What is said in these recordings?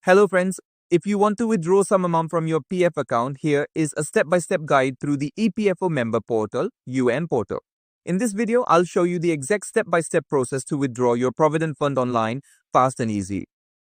Hello friends, if you want to withdraw some amount from your PF account, here is a step-by-step guide through the EPFO Member Portal, UN portal. In this video, I'll show you the exact step-by-step process to withdraw your Provident Fund online, fast and easy.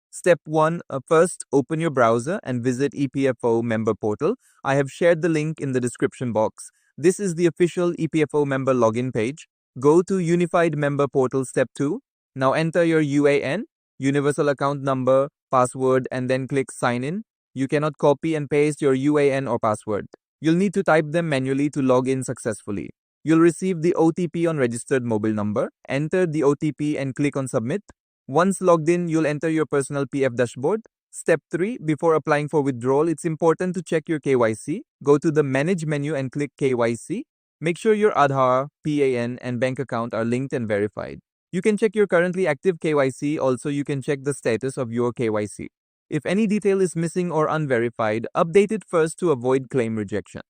Step 1. First, open your browser and visit EPFO Member Portal. I have shared the link in the description box. This is the official EPFO member login page. Go to Unified Member Portal Step 2. Now enter your UAN, Universal Account Number, password, and then click Sign In. You cannot copy and paste your UAN or password. You'll need to type them manually to log in successfully. You'll receive the OTP on registered mobile number. Enter the OTP and click on Submit. Once logged in, you'll enter your personal PF dashboard. Step 3. Before applying for withdrawal, it's important to check your KYC. Go to the Manage menu and click KYC. Make sure your Aadhaar, PAN, and bank account are linked and verified. You can check your currently active KYC. Also, you can check the status of your KYC. If any detail is missing or unverified, update it first to avoid claim rejection.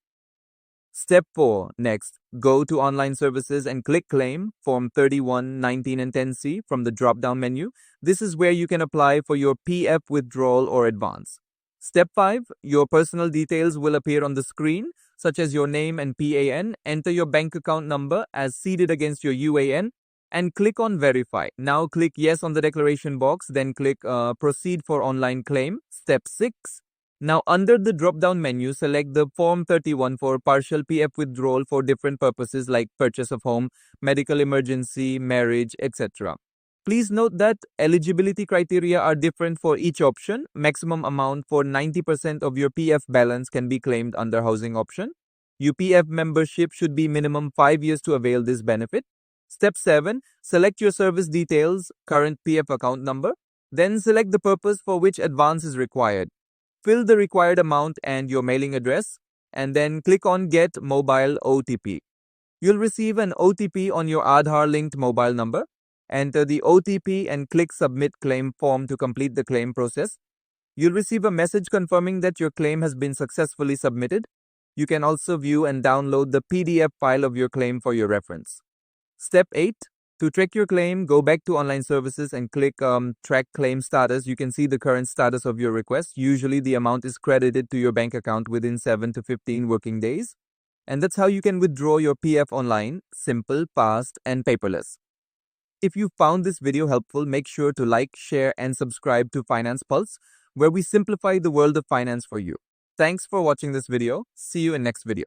Step 4. Next, go to Online Services and click Claim, Form 31, 19 and 10C from the drop-down menu. This is where you can apply for your PF withdrawal or advance. Step 5. Your personal details will appear on the screen, such as your name and PAN. Enter your bank account number as seeded against your UAN and click on Verify. Now click Yes on the declaration box, then click Proceed for online claim. Step 6. Now under the drop-down menu, select the Form 31 for partial PF withdrawal for different purposes like purchase of home, medical emergency, marriage, etc. Please note that eligibility criteria are different for each option. Maximum amount for 90% of your PF balance can be claimed under housing option. UPF membership should be minimum 5 years to avail this benefit. Step 7. Select your service details, current PF account number. Then select the purpose for which advance is required. Fill the required amount and your mailing address, and then click on Get Mobile OTP. You'll receive an OTP on your Aadhaar-linked mobile number. Enter the OTP and click Submit Claim Form to complete the claim process. You'll receive a message confirming that your claim has been successfully submitted. You can also view and download the PDF file of your claim for your reference. Step 8. To track your claim, go back to Online Services and click Track Claim Status. You can see the current status of your request. Usually the amount is credited to your bank account within 7 to 15 working days. And that's how you can withdraw your PF online, simple, fast, and paperless. If you found this video helpful, make sure to like, share, and subscribe to Finance Pulse, where we simplify the world of finance for you. Thanks for watching this video. See you in next video.